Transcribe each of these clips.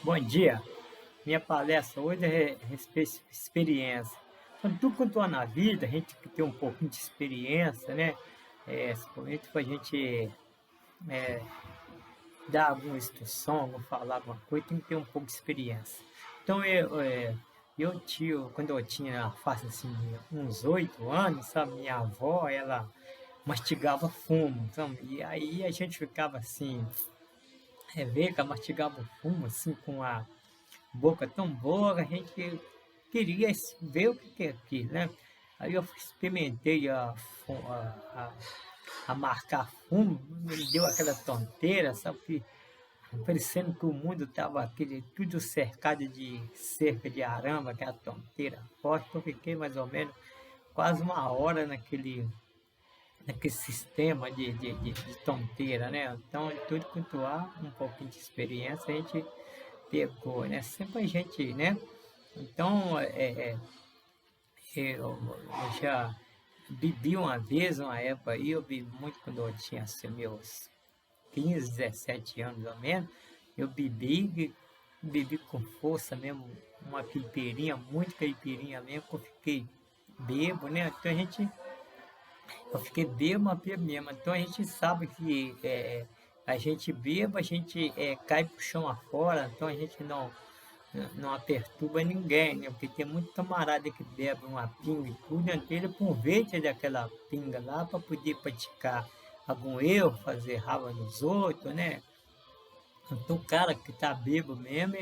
Bom dia. Minha palestra hoje é respeito experiência. Então, tudo quanto há na vida, a gente que tem um pouquinho de experiência, né? Principalmente para a gente dar alguma instrução, ou falar alguma coisa, tem que ter um pouco de experiência. Então, quando eu tinha faixa assim, de uns 8 anos, sabe? Minha avó, ela mastigava fumo, então, e aí a gente ficava assim, ver que ela mastigava o fumo assim com a boca tão boa que a gente queria ver o que é aquilo, né? Aí eu experimentei a marcar fumo, me deu aquela tonteira, sabe? Que, parecendo que o mundo estava aquele, tudo cercado de cerca de arame, aquela tonteira forte. Eu fiquei mais ou menos quase uma hora naquele sistema de tonteira, né? Então, tudo quanto há, um pouquinho de experiência, a gente pegou, né? Sempre a gente, né? Então, eu já bebi uma vez, uma época aí, eu bebi muito quando eu tinha assim, meus 15, 17 anos ou menos, eu bebi com força mesmo, uma caipirinha, muito caipirinha mesmo, que eu fiquei bebo, né? Então eu fiquei bebo mesmo, então a gente sabe que a gente beba, a gente cai pro chão afora, então a gente não perturba ninguém, né? Porque tem muito camarada que bebe uma pinga e tudo, então ele aproveita daquela pinga lá para poder praticar algum erro, fazer raiva nos outros, né? Então o cara que tá bêbado mesmo,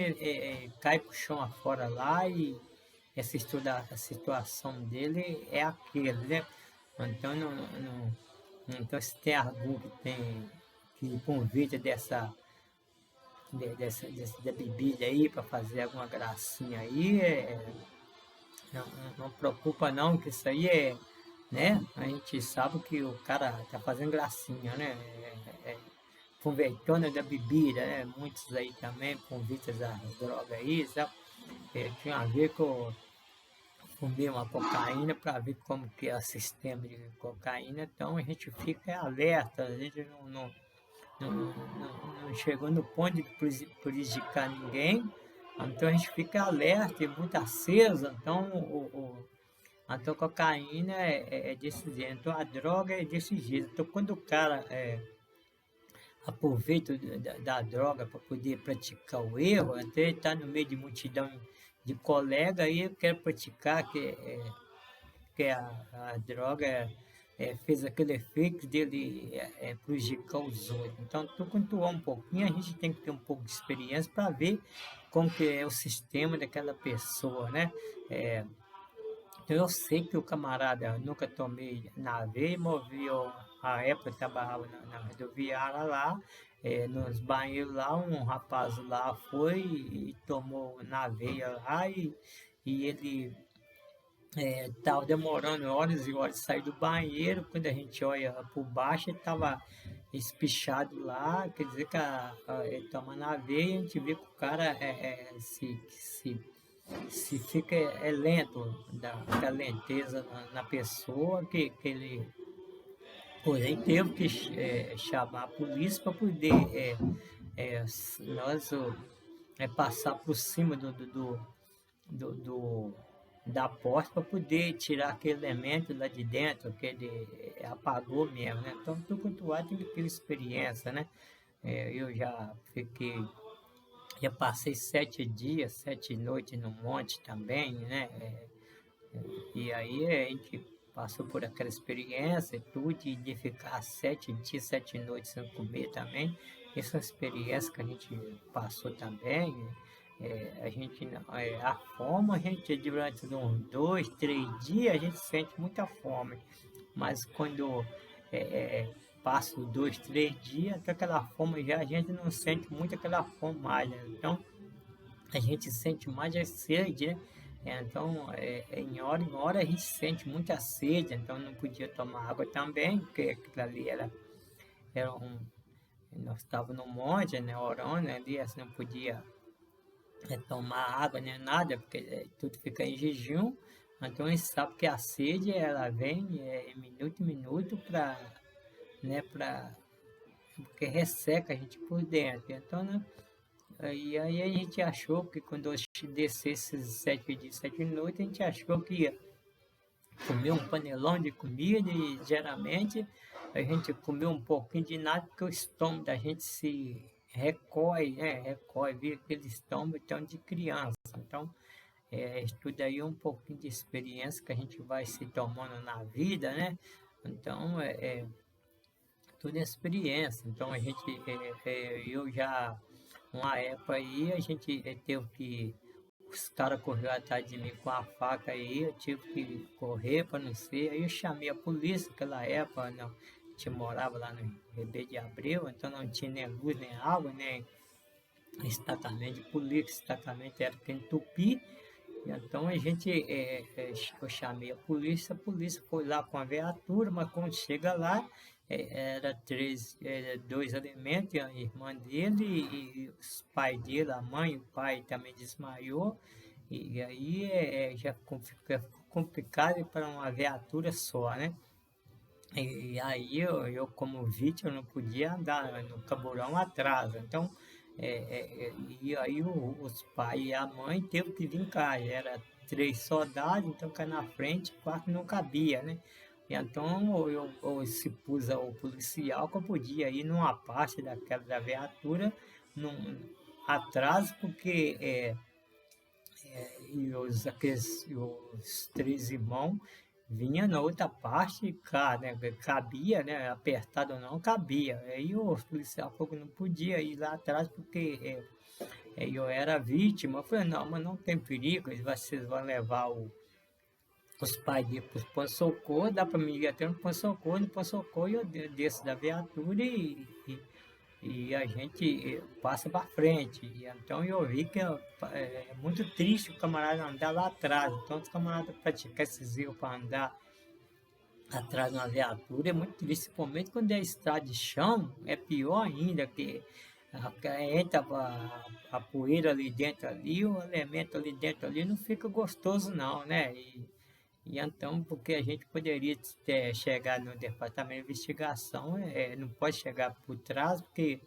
cai pro chão afora lá e a situação dele é aquele, né? Então, então se tem algum que tem que convite da bebida aí para fazer alguma gracinha aí, não preocupa não, que isso aí né? A gente sabe que o cara tá fazendo gracinha, né? Aproveitando da bebida, né? Muitos aí também convites às drogas aí, sabe? Tinha a ver que eu fumei uma cocaína para ver como que é o sistema de cocaína, então a gente fica alerta, a gente não chegou no ponto de prejudicar ninguém, então a gente fica alerta e muito aceso, então então a cocaína é desse jeito, então a droga é desse jeito, então quando o cara aproveita da droga para poder praticar o erro, até está no meio de multidão de colega aí quer praticar que a droga fez aquele efeito dele prejudicar os outros. Então, tu controlar um pouquinho, a gente tem que ter um pouco de experiência para ver como que é o sistema daquela pessoa, né? É, então, eu sei que o camarada nunca tomei na veia, moveu a época eu trabalhava na rodoviária lá, nos banheiros lá, um rapaz lá foi e tomou na veia lá e ele estava demorando horas e horas de sair do banheiro. Quando a gente olha por baixo, ele estava espichado lá, quer dizer que ele toma na veia, a gente vê que o cara se fica lento, da lenteza na pessoa, que ele, porém, teve que chamar a polícia para poder é, nós passar por cima do, do- da porta para poder tirar aquele elemento lá de dentro, que ele apagou mesmo, né? Então, tudo quanto há tem que ter experiência, né? Eu já passei 7 dias, 7 noites no monte também, né? E aí a gente passou por aquela experiência e tudo, e de ficar 7 dias, 7 noites sem comer também. Essa experiência que a gente passou também, a gente, a fome, a gente durante uns 2, 3 dias, a gente sente muita fome. Mas quando é, é, passa os 2, 3 dias, até aquela fome já a gente não sente muito aquela fome mais, né? Então a gente sente mais a sede, né? Então, em hora a gente sente muita sede, então não podia tomar água também, porque aquilo ali era um. Nós estávamos no monte, né, orando, né, ali, assim, não podia tomar água nem nada, porque tudo fica em jejum. Então a gente sabe que a sede ela vem minuto em minuto para, né, porque resseca a gente por dentro. Então, né, aí a gente achou que quando eu descesse esses 7 dias, 7 noites, a gente achou que ia comer um panelão de comida e geralmente a gente comeu um pouquinho de nada porque o estômago da gente se recolhe, né? Recolhe, vira aquele estômago então, de criança. Então, isso tudo aí é um pouquinho de experiência que a gente vai se tomando na vida, né? Então, tudo é experiência. Então, a gente, eu já, uma época aí, a gente teve que os caras correram atrás de mim com a faca aí, eu tive que correr para não ser. Aí eu chamei a polícia naquela época, não, a gente morava lá no Ribeiro de Abreu, então não tinha nem luz, nem água, nem destacamento de polícia, destacamento era que em Tupi. Então a gente, eu chamei a polícia foi lá com a viatura, mas quando chega lá, era dois elementos, a irmã dele e os pais dele, a mãe, o pai também desmaiou, e aí já fica complicado para uma viatura só, né? E aí eu como vítima não podia andar no camburão atrás, então e aí os pais e a mãe teve que vir cá, era 3 soldados, então cá na frente, 4 não cabia, né? E então eu se pus o policial que eu podia ir numa parte daquela da viatura num, atrás, porque os 3 irmãos vinha na outra parte, né, cabia, né, apertado ou não, cabia. Aí o policial falou que não podia ir lá atrás porque eu era vítima. Eu falei, não, mas não tem perigo, vocês vão levar os pais dele para o pronto-socorro, dá para mim ir até no pronto-socorro eu desço da viatura e a gente passa para frente. E então eu vi que é muito triste o camarada andar lá atrás. Então, os camaradas praticar esses erros para andar atrás de uma viatura é muito triste, principalmente quando é estrada de chão, é pior ainda, que entra a poeira ali dentro ali, o elemento ali dentro ali não fica gostoso não, né? E então, porque a gente poderia chegar no departamento de investigação, não pode chegar por trás, porque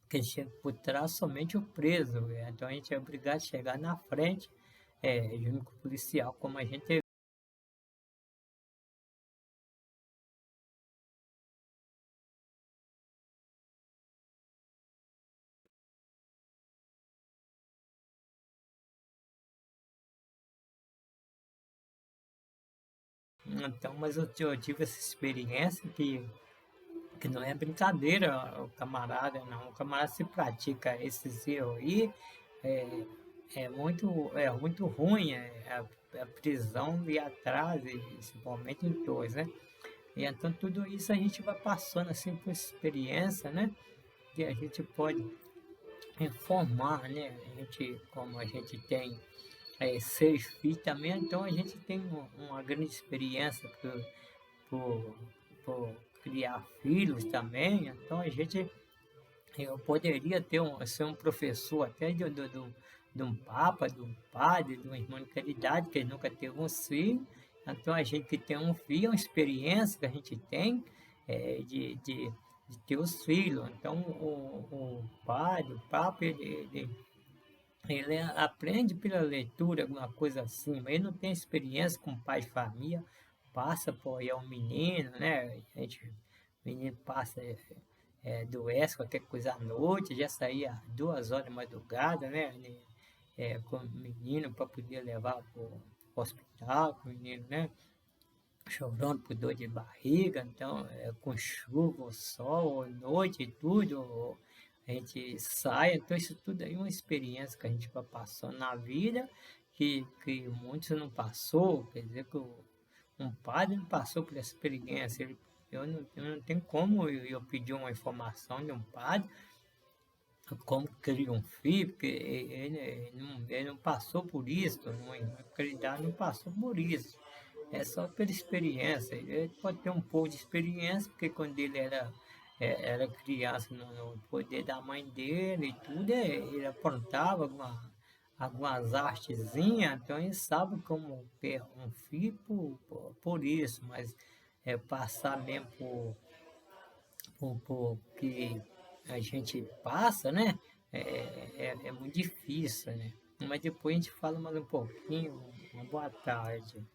quem chega por trás somente o preso, então a gente é obrigado a chegar na frente, junto com o policial, como a gente então, mas eu tive essa experiência que não é brincadeira, o camarada, não. O camarada se pratica esses erros aí, é, é muito ruim, a prisão e atrás, e principalmente em dois, né? E então tudo isso a gente vai passando assim por experiência, né? Que a gente pode informar, né? A gente, como a gente tem 6 filhos também, então a gente tem uma grande experiência por, por criar filhos também, então eu poderia ser um professor até de um papa, de um padre, de um irmão de caridade, que nunca teve um filho, então a gente que tem um filho, é uma experiência que a gente tem de ter os filhos, então o padre, o papa, ele aprende pela leitura, alguma coisa assim, mas ele não tem experiência com pai de família, passa por aí um menino, né? O menino passa, doença, qualquer coisa à noite, já saía 2 horas de madrugada, né? Com o menino para poder levar para o hospital, com o menino, né? Chorando por dor de barriga, então, com chuva, sol, noite e tudo, a gente sai, então isso tudo aí é uma experiência que a gente vai passando na vida, que muitos não passou, quer dizer que um padre não passou por essa experiência, eu não tenho como eu pedir uma informação de um padre, como criar um filho, porque ele não passou por isso, não, a caridade não passou por isso. É só pela experiência. Ele pode ter um pouco de experiência, porque quando ele era criança, no poder da mãe dele e tudo, ele aprontava algumas artezinhas, então ele sabe como ter um filho por isso, mas passar mesmo por que a gente passa, né? é muito difícil, né? Mas depois a gente fala mais um pouquinho. Uma boa tarde.